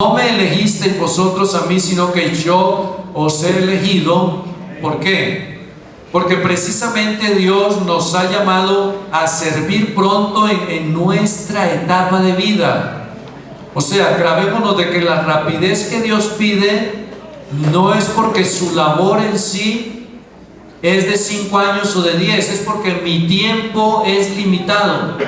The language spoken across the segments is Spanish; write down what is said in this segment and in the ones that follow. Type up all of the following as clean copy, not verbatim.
no me elegisteis vosotros a mí, sino que yo os he elegido. ¿Por qué? Porque precisamente Dios nos ha llamado a servir pronto en nuestra etapa de vida. O sea, grabémonos de que la rapidez que Dios pide no es porque su labor en sí es de 5 años o de 10, es porque mi tiempo es limitado.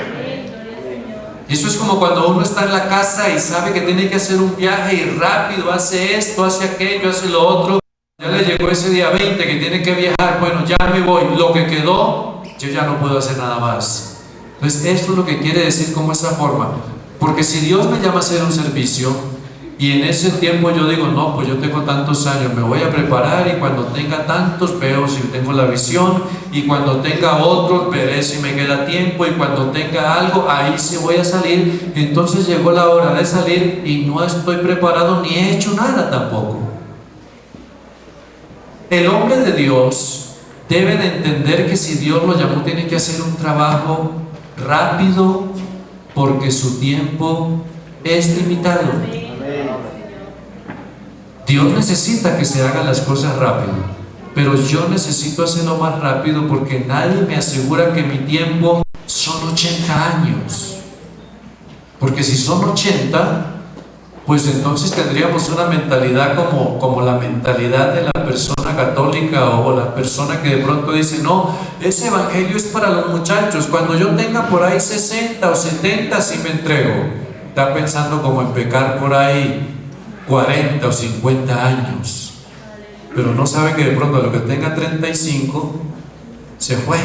Eso es como cuando uno está en la casa y sabe que tiene que hacer un viaje y rápido hace esto, hace aquello, hace lo otro. Ya le llegó ese día 20 que tiene que viajar, bueno, ya me voy, lo que quedó, yo ya no puedo hacer nada más. Entonces esto es lo que quiere decir como esa forma, porque si Dios me llama a hacer un servicio y en ese tiempo yo digo, no, pues yo tengo tantos años, me voy a preparar y cuando tenga tantos veo si tengo la visión y cuando tenga otros veré si me queda tiempo y cuando tenga algo, ahí sí voy a salir. Entonces llegó la hora de salir y no estoy preparado ni he hecho nada tampoco. El hombre de Dios debe de entender que si Dios lo llamó tiene que hacer un trabajo rápido porque su tiempo es limitado. Dios necesita que se hagan las cosas rápido, pero yo necesito hacerlo más rápido porque nadie me asegura que mi tiempo son 80 años. Porque si son 80, pues entonces tendríamos una mentalidad como la mentalidad de la persona católica o la persona que de pronto dice, no, ese evangelio es para los muchachos, cuando yo tenga por ahí 60 o 70 sí me entrego. Está pensando como en pecar por ahí 40 o 50 años, pero no sabe que de pronto a lo que tenga 35 se fue.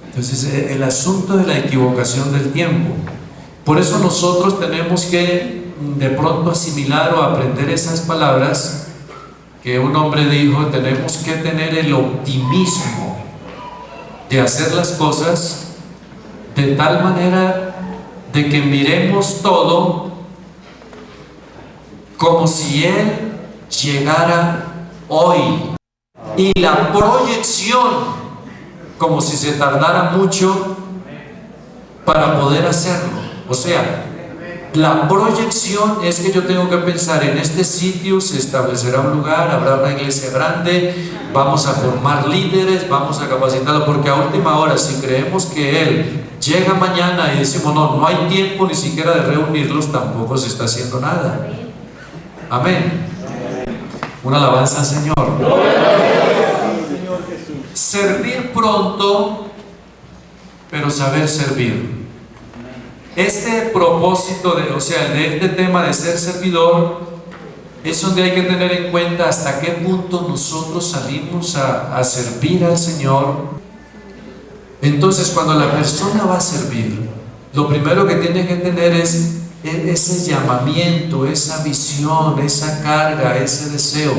Entonces el asunto de la equivocación del tiempo. Por eso nosotros tenemos que de pronto asimilar o aprender esas palabras que un hombre dijo. Tenemos que tener el optimismo de hacer las cosas de tal manera de que miremos todo como si Él llegara hoy, y la proyección como si se tardara mucho para poder hacerlo. O sea, la proyección es que yo tengo que pensar en este sitio se establecerá un lugar, habrá una iglesia grande, vamos a formar líderes, vamos a capacitarlo, porque a última hora si creemos que Él llega mañana y decimos no hay tiempo ni siquiera de reunirlos, tampoco se está haciendo nada. Amén. Una alabanza al Señor. Servir pronto, pero saber servir. Este propósito de este tema de ser servidor es donde hay que tener en cuenta hasta qué punto nosotros salimos a servir al Señor. Entonces, cuando la persona va a servir, lo primero que tiene que tener es ese llamamiento, esa visión, esa carga, ese deseo.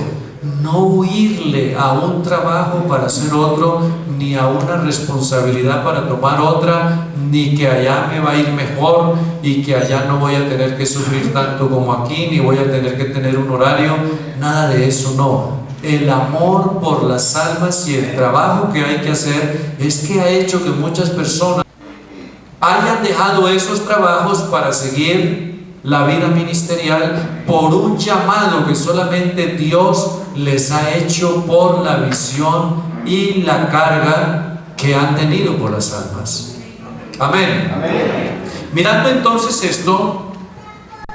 No huirle a un trabajo para hacer otro, ni a una responsabilidad para tomar otra, ni que allá me va a ir mejor y que allá no voy a tener que sufrir tanto como aquí, ni voy a tener que tener un horario. Nada de eso, no. El amor por las almas y el trabajo que hay que hacer es que ha hecho que muchas personas hayan dejado esos trabajos para seguir la vida ministerial por un llamado que solamente Dios les ha hecho por la visión y la carga que han tenido por las almas. Amén. Amén. Mirando entonces esto,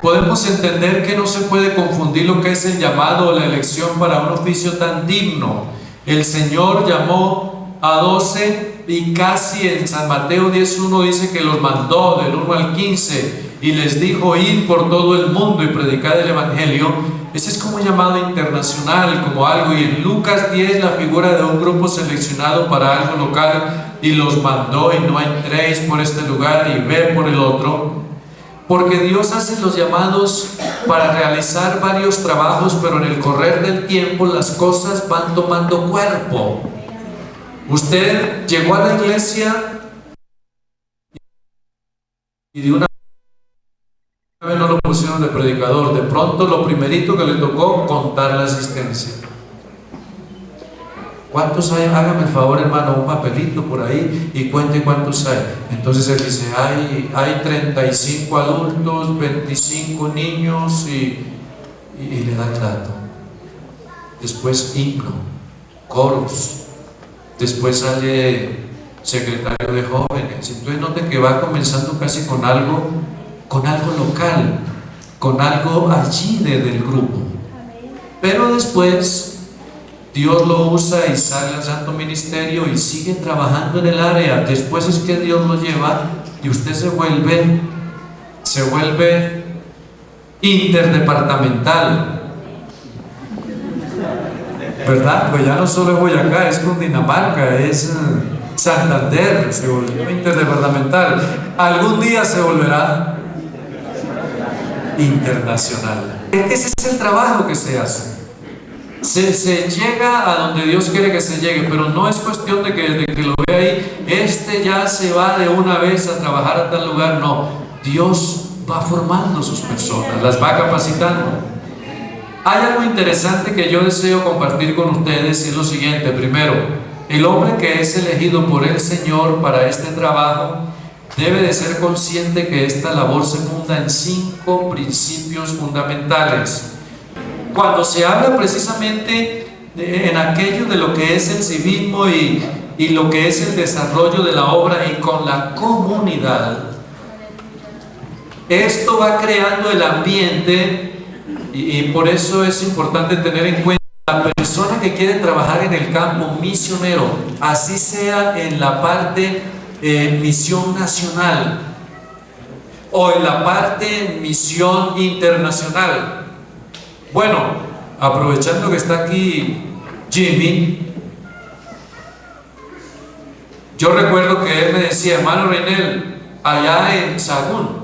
podemos entender que no se puede confundir lo que es el llamado o la elección para un oficio tan digno. El Señor llamó a 12 y casi en San Mateo 10:1 dice que los mandó del 1 al 15 y les dijo: id por todo el mundo y predicad el evangelio. Ese es como un llamado internacional, como algo. Y en Lucas 10 la figura de un grupo seleccionado para algo local, y los mandó: y no entréis por este lugar y ve por el otro. Porque Dios hace los llamados para realizar varios trabajos, pero en el correr del tiempo las cosas van tomando cuerpo. Usted llegó a la iglesia y de una vez no lo pusieron de predicador. De pronto lo primerito que le tocó, contar la asistencia. ¿Cuántos hay? Hágame el favor, hermano, un papelito por ahí y cuente cuántos hay. Entonces él dice, hay 35 adultos, 25 niños y le da el dato. Después himno, coros, después sale secretario de jóvenes. Entonces note que va comenzando casi con algo local, con algo allí del grupo. Pero después Dios lo usa y sale al santo ministerio y sigue trabajando en el área. Después es que Dios lo lleva y usted se vuelve interdepartamental, ¿verdad? Pues ya no solo es Boyacá, es Cundinamarca, es Santander, se volvió interdepartamental. Algún día se volverá internacional. Ese es el trabajo que se hace. Se llega a donde Dios quiere que se llegue, pero no es cuestión de que desde que lo ve ahí, ya se va de una vez a trabajar a tal lugar. No, Dios va formando sus personas, las va capacitando. Hay algo interesante que yo deseo compartir con ustedes y es lo siguiente. Primero, el hombre que es elegido por el Señor para este trabajo debe de ser consciente que esta labor se funda en 5 principios fundamentales. Cuando se habla precisamente en aquello de lo que es el civismo y lo que es el desarrollo de la obra y con la comunidad, esto va creando el ambiente y por eso es importante tener en cuenta la persona que quiere trabajar en el campo misionero, así sea en la parte misión nacional o en la parte misión internacional. Bueno, aprovechando que está aquí Jimmy, yo recuerdo que él me decía, hermano Reinel, allá en Sahagún,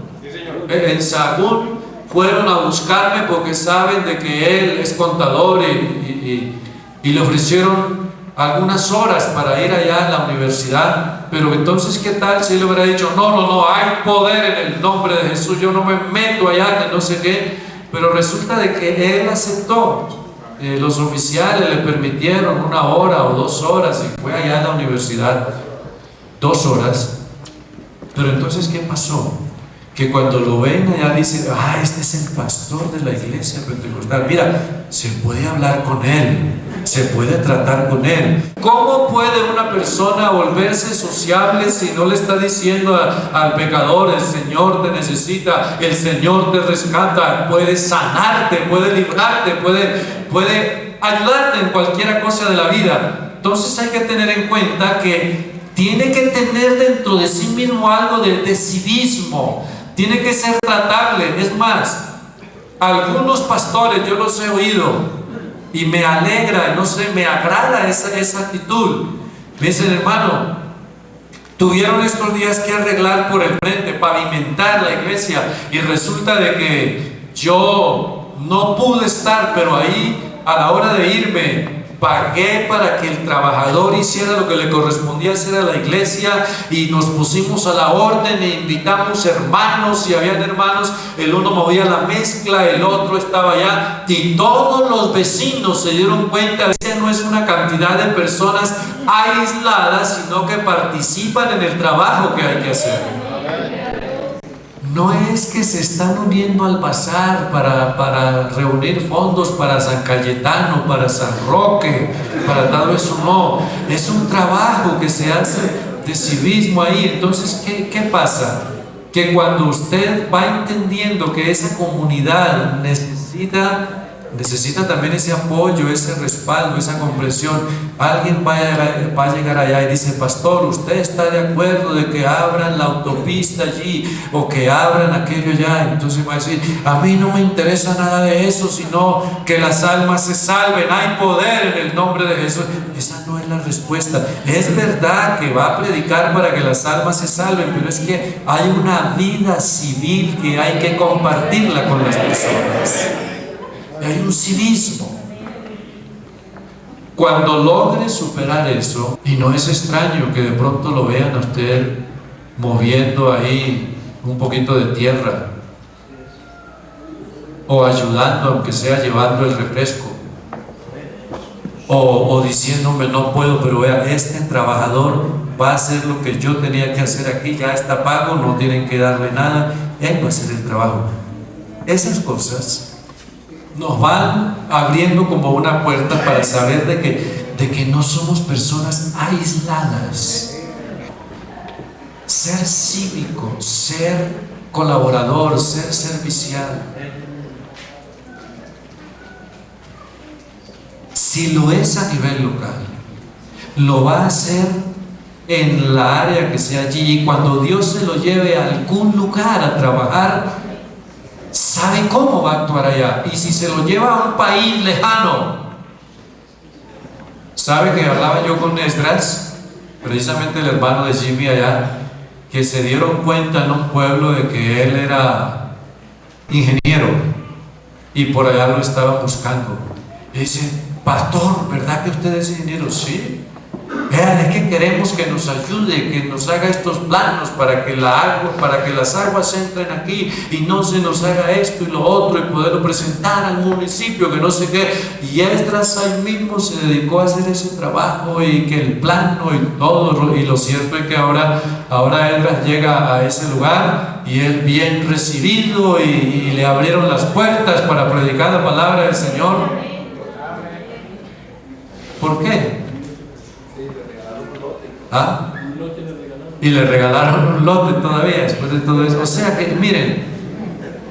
en Sahagún fueron a buscarme porque saben de que él es contador y le ofrecieron algunas horas para ir allá a la universidad. Pero entonces, ¿qué tal si él le hubiera dicho, no, hay poder en el nombre de Jesús, yo no me meto allá, que no sé qué? Pero resulta de que él aceptó. Los oficiales le permitieron 1 hora o 2 horas y fue allá a la universidad 2 horas. Pero entonces, ¿qué pasó? Que cuando lo ven allá dicen, este es el pastor de la iglesia pentecostal. Mira, se puede hablar con él, se puede tratar con él. ¿Cómo puede una persona volverse sociable si no le está diciendo al pecador, el Señor te necesita, el Señor te rescata, puede sanarte, puede librarte, puede ayudarte en cualquier cosa de la vida? Entonces hay que tener en cuenta que tiene que tener dentro de sí mismo algo de civismo. Tiene que ser tratable. Es más, algunos pastores yo los he oído y me alegra, no sé, me agrada esa actitud. Me dicen, hermano, tuvieron estos días que arreglar por el frente, pavimentar la iglesia, y resulta de que yo no pude estar, pero ahí a la hora de irme pagué para que el trabajador hiciera lo que le correspondía hacer a la iglesia, y nos pusimos a la orden e invitamos hermanos, y habían hermanos, el uno movía la mezcla, el otro estaba allá, y todos los vecinos se dieron cuenta de que no es una cantidad de personas aisladas, sino que participan en el trabajo que hay que hacer. No es que se están uniendo al bazar para reunir fondos para San Cayetano, para San Roque, para todo eso. No, es un trabajo que se hace de civismo ahí. Entonces, ¿qué pasa? Que cuando usted va entendiendo que esa comunidad necesita también ese apoyo, ese respaldo, esa comprensión, alguien va a llegar allá y dice, pastor, ¿usted está de acuerdo de que abran la autopista allí o que abran aquello allá? Entonces va a decir, a mí no me interesa nada de eso, sino que las almas se salven, hay poder en el nombre de Jesús. Esa no es la respuesta. Es verdad que va a predicar para que las almas se salven, pero es que hay una vida civil que hay que compartirla con las personas. Hay un civismo. Cuando logre superar eso, y no es extraño que de pronto lo vean a usted moviendo ahí un poquito de tierra o ayudando, aunque sea llevando el refresco, o diciéndome no puedo, pero vea, este trabajador va a hacer lo que yo tenía que hacer aquí, ya está pago, no tienen que darle nada, él va a hacer el trabajo. Esas cosas nos van abriendo como una puerta para saber de que no somos personas aisladas. Ser cívico, ser colaborador, ser servicial. Si lo es a nivel local, lo va a hacer en la área que sea allí, y cuando Dios se lo lleve a algún lugar a trabajar, sabe cómo va a actuar allá. Y si se lo lleva a un país lejano, sabe que hablaba yo con Esdras, precisamente el hermano de Jimmy allá, que se dieron cuenta en un pueblo de que él era ingeniero y por allá lo estaban buscando. Y dicen: pastor, ¿verdad que usted es ingeniero? Sí. Vean, es que queremos que nos ayude, que nos haga estos planos para que las aguas entren aquí y no se nos haga esto y lo otro, y poderlo presentar al municipio, que no sé qué. Y Esdras ahí mismo se dedicó a hacer ese trabajo, y que el plano y todo. Y lo cierto es que ahora Esdras llega a ese lugar y él bien recibido, y le abrieron las puertas para predicar la palabra del Señor. ¿Por qué? ¿Ah? Y le regalaron un lote todavía después de todo eso. O sea que, miren,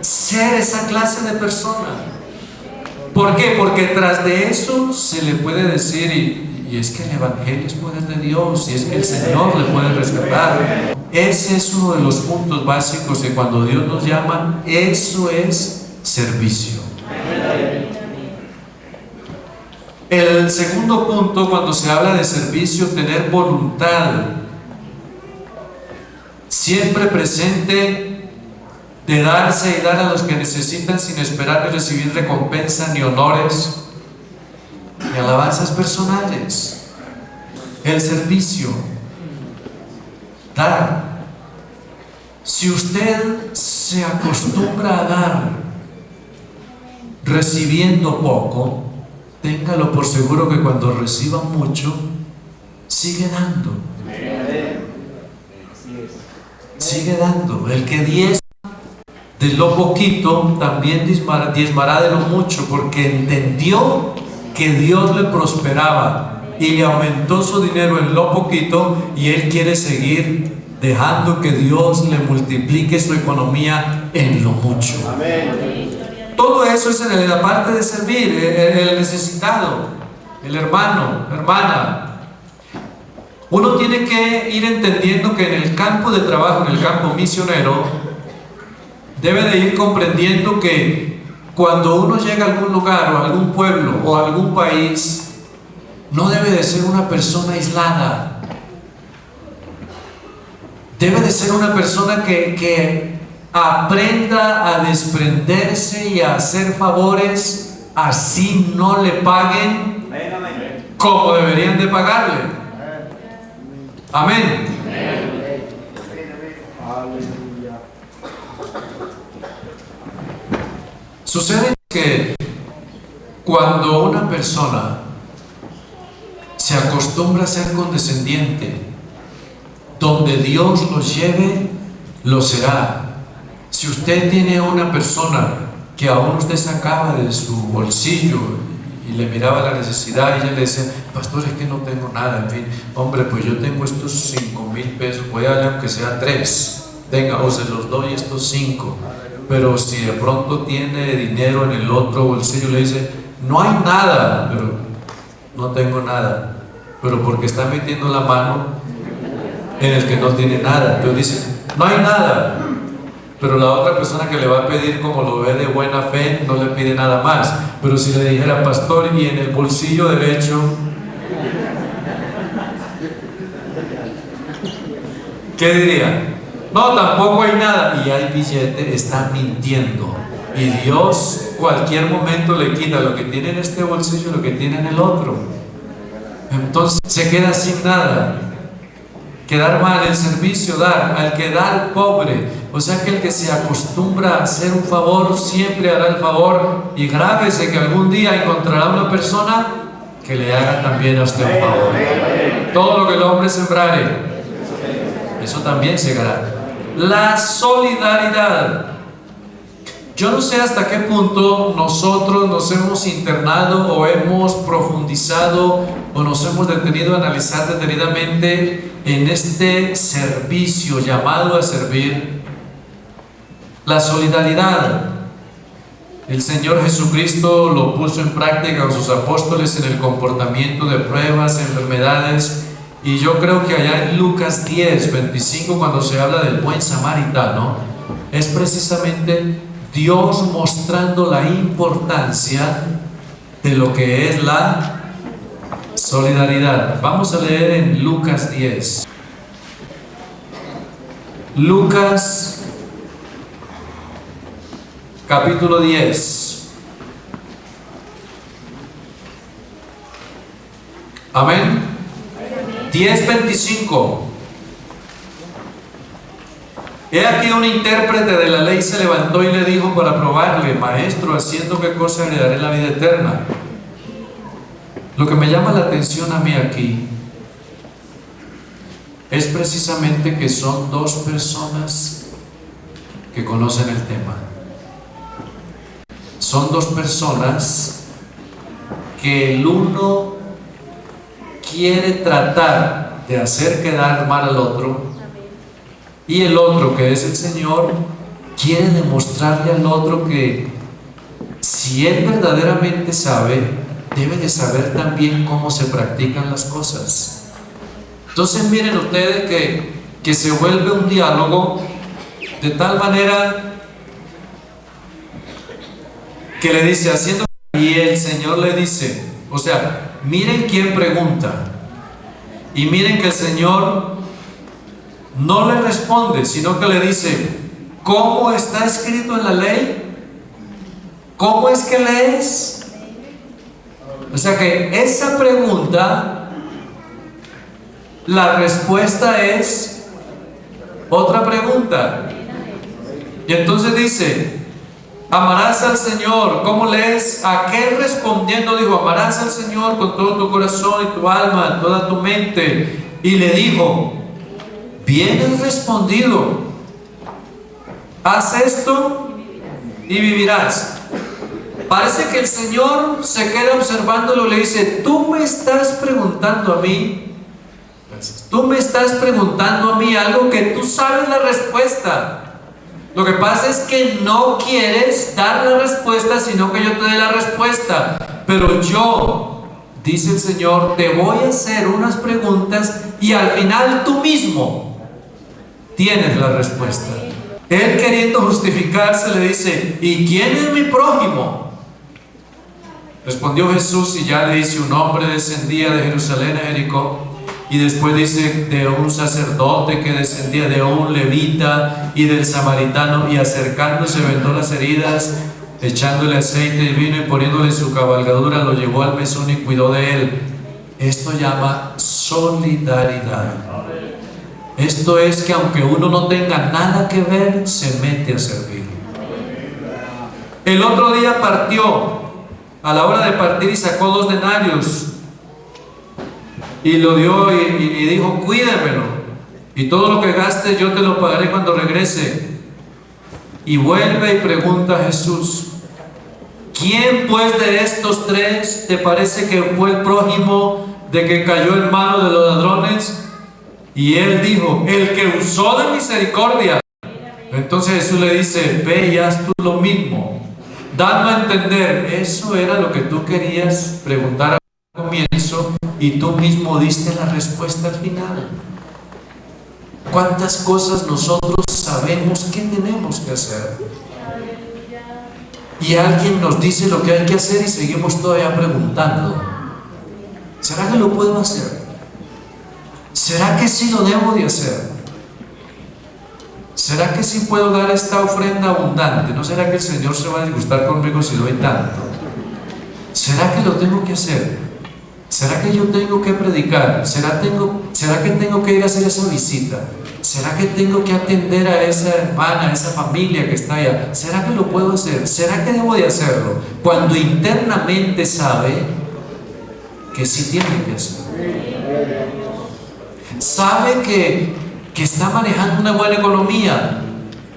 ser esa clase de persona. ¿Por qué? Porque tras de eso se le puede decir, y es que el evangelio es poder de Dios, y es que el Señor le puede rescatar. Ese es uno de los puntos básicos de cuando Dios nos llama. Eso es servicio. El segundo punto, cuando se habla de servicio, tener voluntad siempre presente de darse y dar a los que necesitan, sin esperar ni recibir recompensa, ni honores, ni alabanzas personales. El servicio, dar. Si usted se acostumbra a dar recibiendo poco, téngalo por seguro que cuando reciba mucho, sigue dando. Sigue dando. El que diezma de lo poquito, también diezmará de lo mucho, porque entendió que Dios le prosperaba y le aumentó su dinero en lo poquito, y él quiere seguir dejando que Dios le multiplique su economía en lo mucho. Amén. Todo eso es en la parte de servir, el necesitado, el hermano, hermana. Uno tiene que ir entendiendo que en el campo de trabajo, en el campo misionero, debe de ir comprendiendo que cuando uno llega a algún lugar o a algún pueblo o a algún país, no debe de ser una persona aislada. Debe de ser una persona que aprenda a desprenderse y a hacer favores, así no le paguen como deberían de pagarle. Amén. Sucede que cuando una persona se acostumbra a ser condescendiente, donde Dios los lleve, lo será. Si usted tiene una persona que aún usted sacaba de su bolsillo y le miraba la necesidad, y ella le decía: pastor, es que no tengo nada, en fin, hombre, pues yo tengo estos 5,000 pesos, voy a darle aunque sea 3, tenga, o se los doy estos 5. Pero si de pronto tiene dinero en el otro bolsillo, le dice: no hay nada, pero no tengo nada, pero porque está metiendo la mano en el que no tiene nada. Entonces dice: no hay nada. Pero la otra persona que le va a pedir, como lo ve de buena fe, no le pide nada más. Pero si le dijera: pastor, y en el bolsillo derecho, ¿qué diría? No, tampoco hay nada. Y hay billete, está mintiendo. Y Dios cualquier momento le quita lo que tiene en este bolsillo, lo que tiene en el otro. Entonces se queda sin nada. Quedar mal, el servicio, dar, al que da al pobre. O sea que el que se acostumbra a hacer un favor, siempre hará el favor. Y grábese que algún día encontrará una persona que le haga también a usted un favor. Todo lo que el hombre sembrare, eso también segará. La solidaridad. Yo no sé hasta qué punto nosotros nos hemos internado o hemos profundizado o nos hemos detenido a analizar detenidamente en este servicio, llamado a servir. La solidaridad. El Señor Jesucristo lo puso en práctica con sus apóstoles en el comportamiento de pruebas, enfermedades, y yo creo que allá en Lucas 10, 25, cuando se habla del buen samaritano, es precisamente Dios mostrando la importancia de lo que es la solidaridad. Vamos a leer en Lucas 10. Lucas capítulo 10. Amén. 10:25. He aquí un intérprete de la ley se levantó y le dijo para probarle: Maestro, ¿haciendo qué cosa heredaré la vida eterna? Lo que me llama la atención a mí aquí es precisamente que son dos personas que conocen el tema. Son dos personas que el uno quiere tratar de hacer quedar mal al otro, y el otro, que es el Señor, quiere demostrarle al otro que si él verdaderamente sabe, debe de saber también cómo se practican las cosas. Entonces miren ustedes que se vuelve un diálogo de tal manera que le dice, haciendo, y el Señor le dice, o sea, miren quién pregunta, y miren que el Señor no le responde, sino que le dice, ¿cómo está escrito en la ley? ¿Cómo es que lees? O sea que esa pregunta, la respuesta es otra pregunta. Y entonces dice, amarás al Señor. ¿Cómo lees? Aquel respondiendo dijo, amarás al Señor con todo tu corazón y tu alma, toda tu mente. Y le dijo, bien has respondido, haz esto y vivirás. Parece que el Señor se queda observándolo y le dice, tú me estás preguntando a mí, tú me estás preguntando a mí algo que tú sabes la respuesta. Lo que pasa es que no quieres dar la respuesta, sino que yo te dé la respuesta. Pero yo, dice el Señor, te voy a hacer unas preguntas y al final tú mismo tienes la respuesta. Él, queriendo justificarse, le dice, ¿y quién es mi prójimo? Respondió Jesús y ya le dice, un hombre descendía de Jerusalén a Jericó. Y después dice de un sacerdote que descendía, de un levita y del samaritano, y acercándose vendó las heridas, echándole aceite y vino y poniéndole su cabalgadura, lo llevó al mesón y cuidó de él. Esto llama solidaridad. Esto es que aunque uno no tenga nada que ver, se mete a servir. El otro día partió, a la hora de partir, y sacó 2 denarios y lo dio y dijo, cuídamelo, y todo lo que gaste yo te lo pagaré cuando regrese. Y vuelve y pregunta a Jesús, ¿quién pues de estos 3 te parece que fue el prójimo de que cayó en manos de los ladrones? Y él dijo, el que usó de misericordia. Entonces Jesús le dice, ve y haz tú lo mismo, dando a entender, eso era lo que tú querías preguntar al comienzo y tú mismo diste la respuesta al final. ¿Cuántas cosas nosotros sabemos que tenemos que hacer? Y alguien nos dice lo que hay que hacer y seguimos todavía preguntando, ¿será que lo puedo hacer? ¿Será que sí lo debo de hacer? ¿Será que sí puedo dar esta ofrenda abundante? ¿No será que el Señor se va a disgustar conmigo si doy tanto? ¿Será que lo tengo que hacer? ¿Será que yo tengo que predicar? ¿Será que tengo que ir a hacer esa visita? ¿Será que tengo que atender a esa hermana, a esa familia que está allá? ¿Será que lo puedo hacer? ¿Será que debo de hacerlo? Cuando internamente sabe que sí tiene que hacer. Sabe que está manejando una buena economía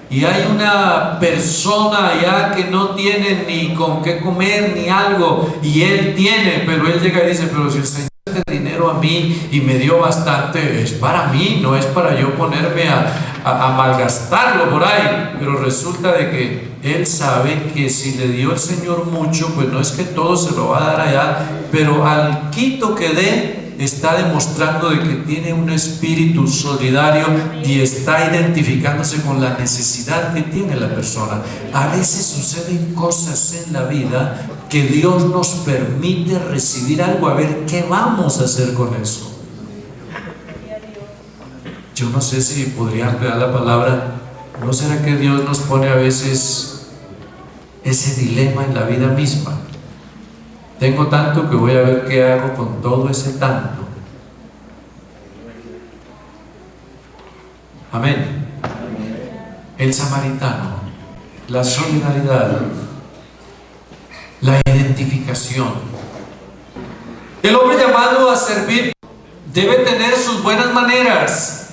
y hay una persona allá que no tiene ni con qué comer ni algo, y él tiene, pero él llega y dice: pero si el Señor este dinero a mí y me dio bastante, es para mí, no es para yo ponerme a malgastarlo por ahí. Pero resulta de que él sabe que si le dio el Señor mucho, pues no es que todo se lo va a dar allá, pero al quito que dé, está demostrando de que tiene un espíritu solidario y está identificándose con la necesidad que tiene la persona. A veces suceden cosas en la vida que Dios nos permite recibir algo, a ver qué vamos a hacer con eso. Yo no sé si podría emplear la palabra, ¿no será que Dios nos pone a veces ese dilema en la vida misma? Tengo tanto que voy a ver qué hago con todo ese tanto. Amén. El samaritano, la solidaridad, la identificación. El hombre llamado a servir debe tener sus buenas maneras.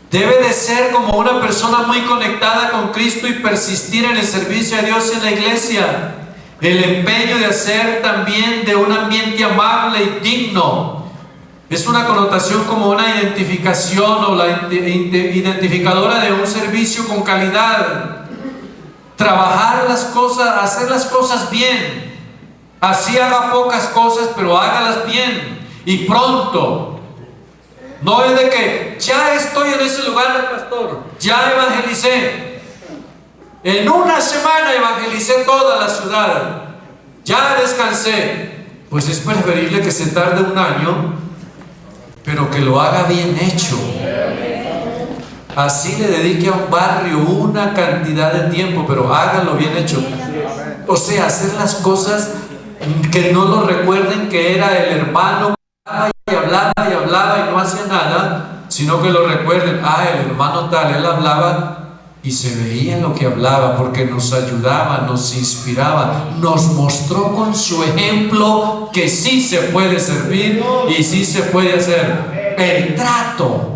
Debe de ser como una persona muy conectada con Cristo y persistir en el servicio a Dios en la iglesia. El empeño de hacer también de un ambiente amable y digno. Es una connotación como una identificación o la identificadora de un servicio con calidad. Trabajar las cosas, hacer las cosas bien. Así haga pocas cosas, pero hágalas bien y pronto. No es de que ya estoy en ese lugar, pastor, ya evangelicé. En una semana evangelicé toda la ciudad, ya descansé. Pues es preferible que se tarde un año, pero que lo haga bien hecho. Así le dedique a un barrio una cantidad de tiempo, pero hágalo bien hecho. O sea, hacer las cosas que no lo recuerden que era el hermano que hablaba y no hacía nada, sino que lo recuerden: el hermano tal, él hablaba y se veía lo que hablaba, porque nos ayudaba, nos inspiraba, nos mostró con su ejemplo que sí se puede servir y sí se puede hacer. El trato.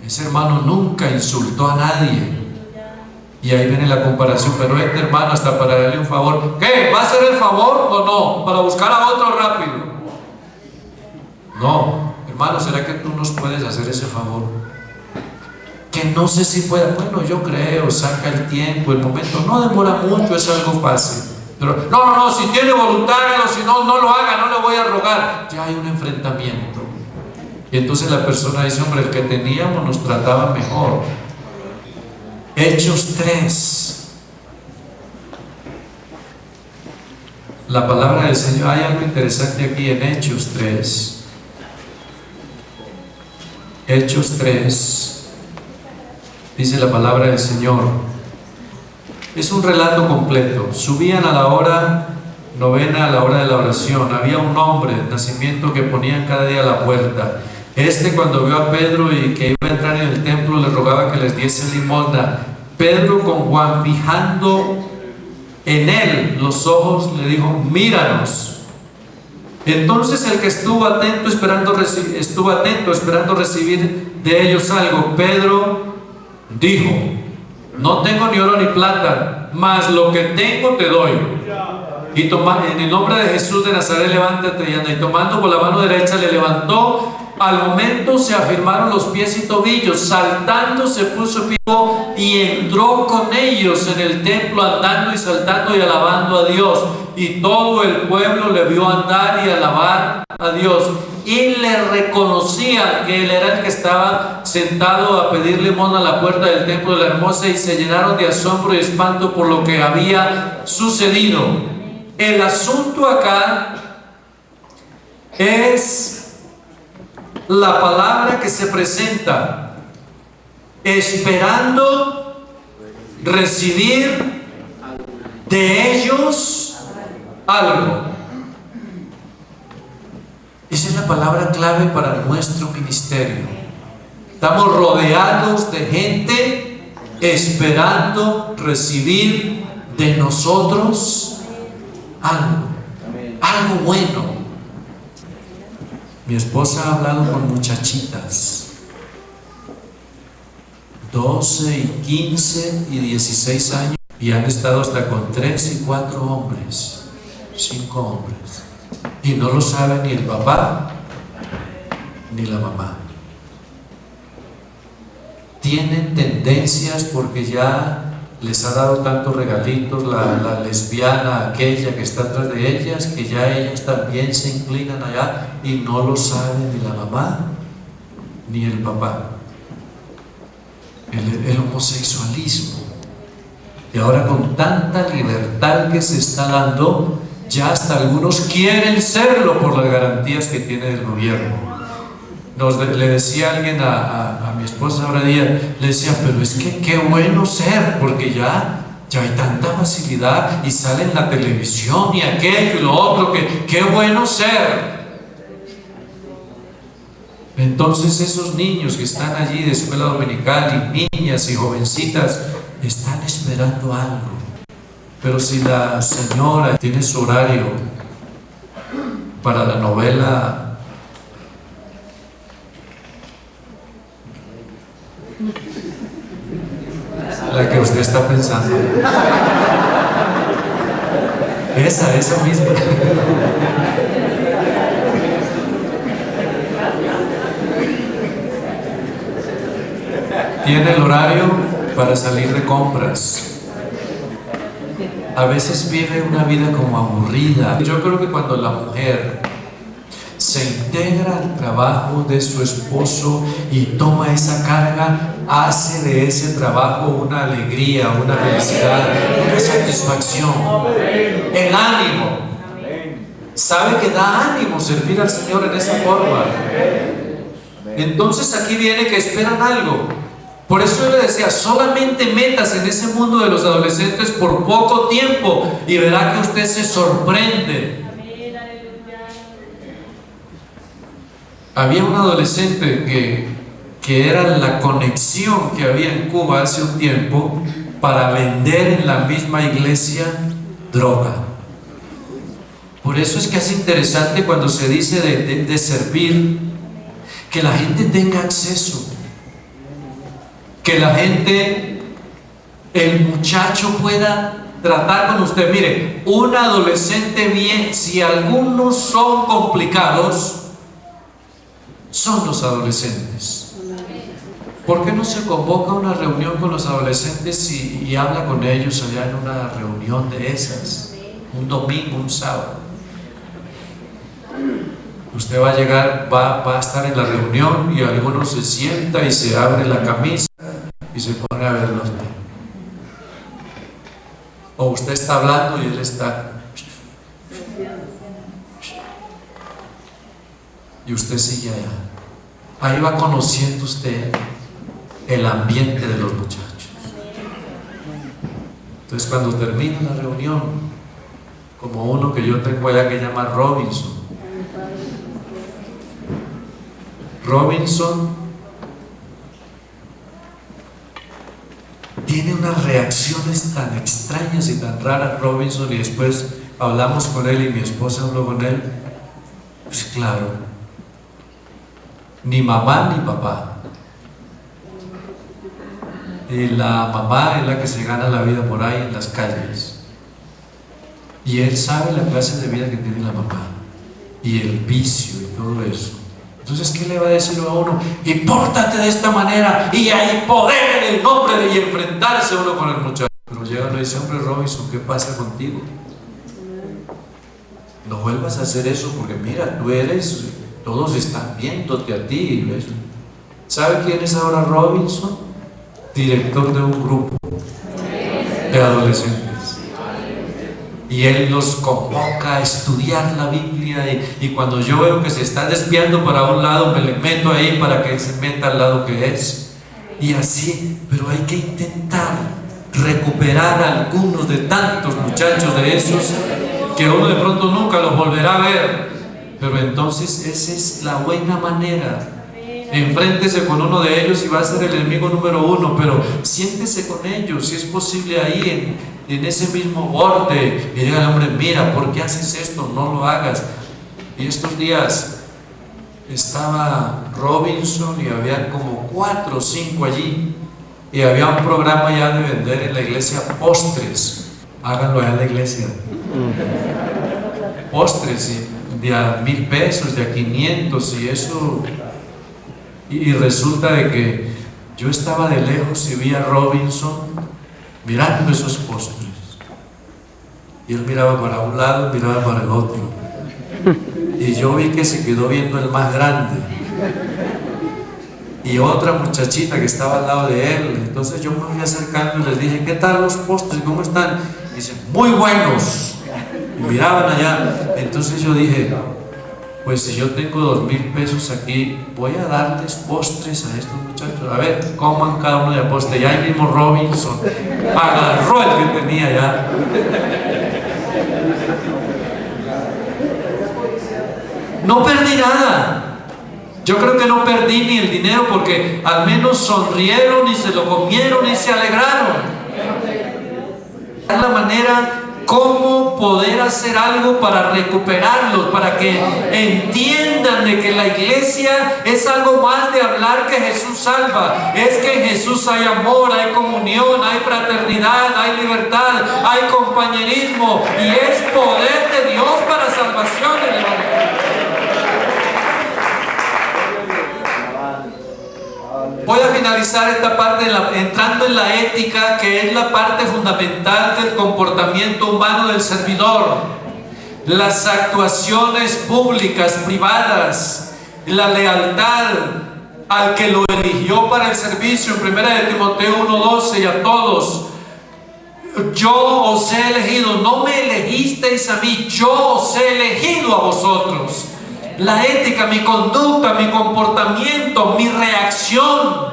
Ese hermano nunca insultó a nadie. Y ahí viene la comparación: pero este hermano, hasta para darle un favor, ¿qué? ¿Va a hacer el favor o no? Para buscar a otro rápido. No, hermano, ¿será que tú nos puedes hacer ese favor? Que no sé si pueda. Bueno, yo creo, saca el tiempo, el momento, no demora mucho, es algo fácil. Pero no, si tiene voluntad, o si no, no lo haga, no le voy a rogar. Ya hay un enfrentamiento. Y entonces la persona dice: hombre, el que teníamos nos trataba mejor. Hechos 3. La palabra del Señor, hay algo interesante aquí en Hechos 3. Hechos 3. Dice la palabra del Señor. Es un relato completo. Subían a la hora novena, a la hora de la oración. Había un hombre de nacimiento que ponían cada día a la puerta. Cuando vio a Pedro y que iba a entrar en el templo, le rogaba que les diese limosna. Pedro, con Juan fijando en él los ojos, le dijo: míranos. Entonces el que estuvo atento esperando recibir de ellos algo, Pedro dijo: no tengo ni oro ni plata, mas lo que tengo te doy. Y en el nombre de Jesús de Nazaret, levántate y anda. Y tomando por la mano derecha le levantó. Al momento se afirmaron los pies y tobillos. Saltando se puso pie y entró con ellos en el templo, andando y saltando y alabando a Dios. Y todo el pueblo le vio andar y alabar a Dios. Y le reconocían que él era el que estaba sentado a pedir limosna a la puerta del templo de la hermosa, y se llenaron de asombro y espanto por lo que había sucedido. El asunto acá es la palabra que se presenta: esperando recibir de ellos algo. Esa es la palabra clave para nuestro ministerio. Estamos rodeados de gente esperando recibir de nosotros algo bueno, Mi esposa ha hablado con muchachitas, 12 y 15 y 16 años, y han estado hasta con 3 y 4 hombres, 5 hombres, y no lo sabe ni el papá ni la mamá. Tienen tendencias porque ya les ha dado tantos regalitos la lesbiana aquella que está atrás de ellas, que ya ellas también se inclinan allá, y no lo sabe ni la mamá ni el papá. El homosexualismo, y ahora con tanta libertad que se está dando, ya hasta algunos quieren serlo por las garantías que tiene el gobierno. Le decía alguien a mi esposa ahora día, le decía, pero es que qué bueno ser, porque ya hay tanta facilidad y sale en la televisión y aquello y lo otro, que qué bueno ser. Entonces esos niños que están allí de escuela dominical, y niñas y jovencitas, están esperando algo. Pero si la señora tiene su horario para la novela la que usted está pensando, esa misma, tiene el horario para salir de compras, a veces vive una vida como aburrida. Yo creo que cuando la mujer se integra al trabajo de su esposo y toma esa carga, hace de ese trabajo una alegría, una felicidad, una satisfacción, el ánimo. Sabe que da ánimo servir al Señor en esa forma. Entonces aquí viene que esperan algo. Por eso yo le decía, solamente metas en ese mundo de los adolescentes por poco tiempo y verá que usted se sorprende. Había un adolescente que era la conexión que había en Cuba hace un tiempo para vender en la misma iglesia droga. Por eso es que es interesante cuando se dice de servir, que la gente tenga acceso, que la gente, el muchacho pueda tratar con usted. Mire, un adolescente bien, si algunos son complicados, son los adolescentes. ¿Por qué no se convoca una reunión con los adolescentes y habla con ellos allá en una reunión de esas? Un domingo, un sábado. Usted va a llegar, va a estar en la reunión y alguno se sienta y se abre la camisa y se pone a verlos. O usted está hablando y él está, y usted sigue allá. Ahí va conociendo usted el ambiente de los muchachos. Entonces cuando termina la reunión, como uno que yo tengo allá que llama Robinson tiene unas reacciones tan extrañas y tan raras Robinson, y después hablamos con él y mi esposa habló con él. Pues claro, ni mamá ni papá, y la mamá es la que se gana la vida por ahí en las calles, y él sabe la clase de vida que tiene la mamá y el vicio y todo eso. Entonces, ¿qué le va a decir a uno? Y pórtate de esta manera y hay poder en el nombre de, y enfrentarse uno con el muchacho. Pero llega y le dice, hombre Robinson, ¿qué pasa contigo? No vuelvas a hacer eso, porque mira, tú eres, todos están viéndote a ti, ¿ves? ¿Sabe quién es ahora Robinson? Director de un grupo de adolescentes. Y él los convoca a estudiar la Biblia, y cuando yo veo que se está desviando para un lado, me le meto ahí para que él se meta al lado que es. Y así, pero hay que intentar recuperar a algunos de tantos muchachos de esos que uno de pronto nunca los volverá a ver. Pero entonces esa es la buena manera. Enfréntese con uno de ellos y va a ser el enemigo número uno, pero siéntese con ellos, si es posible, ahí en ese mismo borde, y dígale, hombre, mira, ¿por qué haces esto? No lo hagas. Y estos días estaba Robinson y había como 4 o 5 allí, y había un programa ya de vender en la iglesia postres. Háganlo allá en la iglesia. Postres de a 1,000 pesos, de a 500 y eso. Y resulta de que yo estaba de lejos y vi a Robinson mirando esos postres. Y él miraba para un lado, miraba para el otro. Y yo vi que se quedó viendo el más grande. Y otra muchachita que estaba al lado de él. Entonces yo me fui acercando y les dije: ¿qué tal los postres? ¿Cómo están? Y dicen: muy buenos. Y miraban allá. Entonces yo dije: pues si yo tengo 2,000 pesos aquí, voy a darles postres a estos muchachos. A ver, coman cada uno de postre. Y ahí mismo Robinson agarró el que tenía ya. No perdí nada. Yo creo que no perdí ni el dinero, porque al menos sonrieron y se lo comieron y se alegraron. Es la manera cómo poder hacer algo para recuperarlos, para que entiendan de que la iglesia es algo más de hablar que Jesús salva. Es que en Jesús hay amor, hay comunión, hay fraternidad, hay libertad, hay compañerismo, y es poder de Dios para salvación del evangelio. Voy a finalizar esta parte entrando en la ética, que es la parte fundamental del comportamiento humano del servidor. Las actuaciones públicas, privadas, la lealtad al que lo eligió para el servicio. En 1 de Timoteo 1:12, y a todos: yo os he elegido, no me elegisteis a mí, yo os he elegido a vosotros. La ética, mi conducta, mi comportamiento, mi reacción.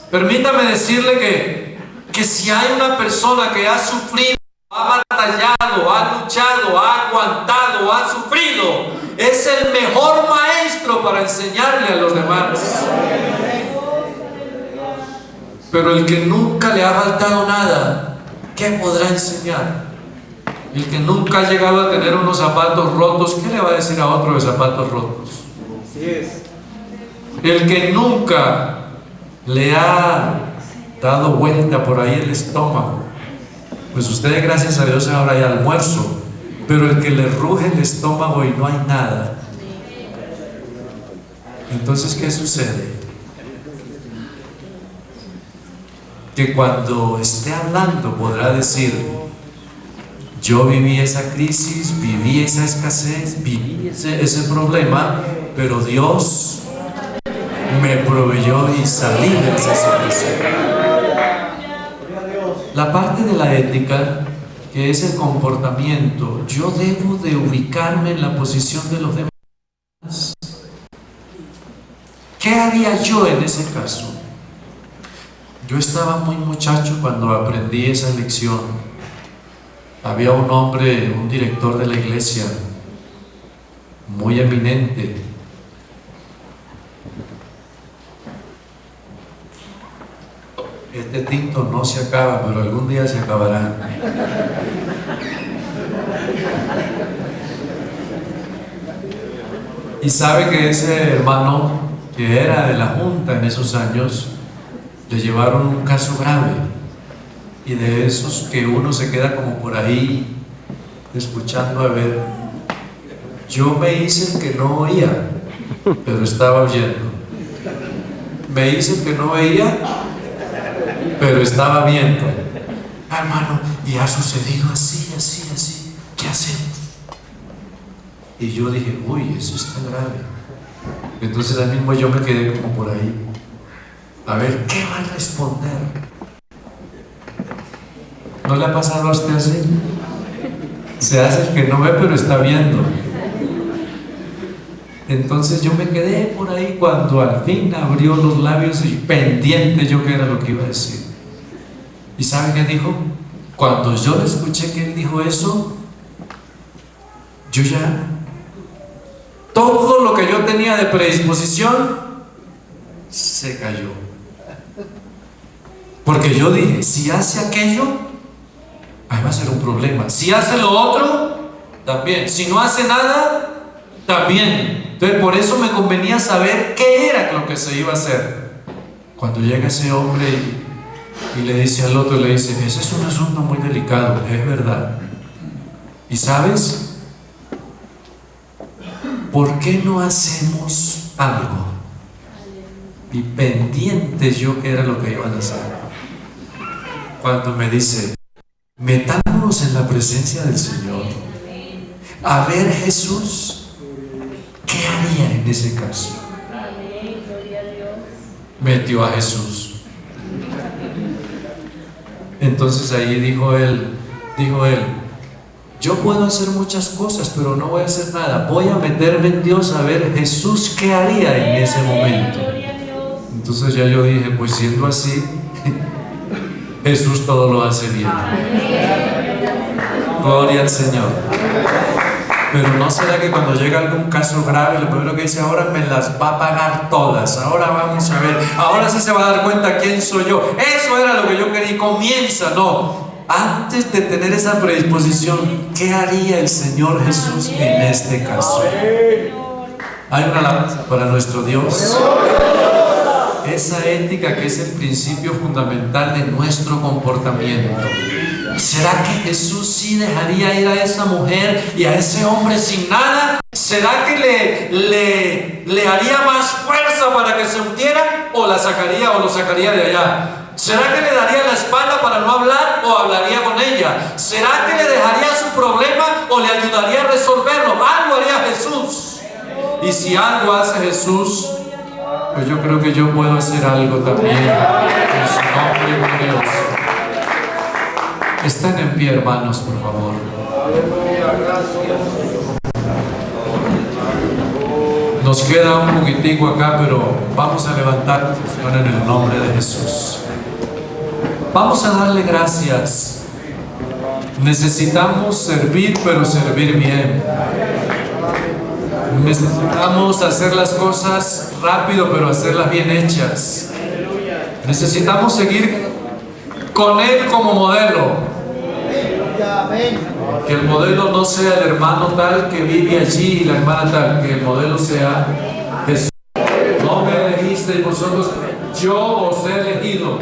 Permítame decirle que si hay una persona que ha sufrido, ha batallado, ha luchado, ha aguantado, ha sufrido, es el mejor maestro para enseñarle a los demás. Pero el que nunca le ha faltado nada, ¿qué podrá enseñar? El que nunca ha llegado a tener unos zapatos rotos, ¿qué le va a decir a otro de zapatos rotos? Así es. El que nunca le ha dado vuelta por ahí el estómago, pues ustedes, gracias a Dios, ahora hay almuerzo. Pero el que le ruge el estómago y no hay nada, entonces ¿qué sucede? Que cuando esté hablando podrá decir: yo viví esa crisis, viví esa escasez, viví ese problema, pero Dios me proveyó y salí de esa situación. La parte de la ética, que es el comportamiento, yo debo de ubicarme en la posición de los demás. ¿Qué haría yo en ese caso? Yo estaba muy muchacho cuando aprendí esa lección. Había un hombre, un director de la iglesia, muy eminente. Este tinto no se acaba, pero algún día se acabará. Y sabe que ese hermano, que era de la junta en esos años, le llevaron un caso grave. Y de esos que uno se queda como por ahí escuchando a ver. Yo me hice el que no oía, pero estaba oyendo. Me hice el que no veía, pero estaba viendo. Hermano, y ha sucedido así, así, así. ¿Qué hacemos? Y yo dije: uy, eso está grave. Entonces ahí mismo yo me quedé como por ahí. A ver, ¿qué va a responder? ¿No le ha pasado a usted así? Se hace el que no ve, pero está viendo. Entonces yo me quedé por ahí cuando al fin abrió los labios y pendiente yo que era lo que iba a decir. ¿Y sabe qué dijo? Cuando yo le escuché que él dijo eso, yo ya, todo lo que yo tenía de predisposición se cayó. Porque yo dije: si hace aquello, ahí va a ser un problema. Si hace lo otro, también. Si no hace nada, también. Entonces por eso me convenía saber qué era lo que se iba a hacer. Cuando llega ese hombre y le dice al otro, le dice, ese es un asunto muy delicado, es verdad. ¿Y sabes? ¿Por qué no hacemos algo? Y pendientes yo que era lo que iban a hacer. Cuando me dice, metámonos en la presencia del Señor, a ver Jesús, ¿qué haría en ese caso? Metió a Jesús. Entonces ahí dijo él, yo puedo hacer muchas cosas, pero no voy a hacer nada. Voy a meterme en Dios a ver Jesús qué haría en ese momento. Entonces ya yo dije, pues siendo así, Jesús todo lo hace bien. Gloria al Señor. Pero ¿no será que cuando llega algún caso grave, lo primero que dice, ahora me las va a pagar todas, ahora vamos a ver, ahora sí se va a dar cuenta quién soy yo? Eso era lo que yo quería y comienza, no. Antes de tener esa predisposición, ¿qué haría el Señor Jesús en este caso? Hay una alabanza para nuestro Dios. Esa ética que es el principio fundamental de nuestro comportamiento. ¿Será que Jesús sí dejaría ir a esa mujer y a ese hombre sin nada? ¿Será que le haría más fuerza para que se hundiera o la sacaría o lo sacaría de allá? ¿Será que le daría la espalda para no hablar o hablaría con ella? ¿Será que le dejaría su problema o le ayudaría a resolverlo? Algo haría Jesús. Y si algo hace Jesús, pues yo creo que yo puedo hacer algo también en su nombre glorioso. Están en pie, hermanos, por favor. Nos queda un poquitico acá, pero vamos a levantar en el nombre de Jesús. Vamos a darle gracias. Necesitamos servir, pero servir bien. Necesitamos hacer las cosas rápido, pero hacerlas bien hechas. Necesitamos seguir con Él como modelo. Que el modelo no sea el hermano tal que vive allí y la hermana tal, que el modelo sea Jesús. No me elegisteis vosotros, yo os he elegido.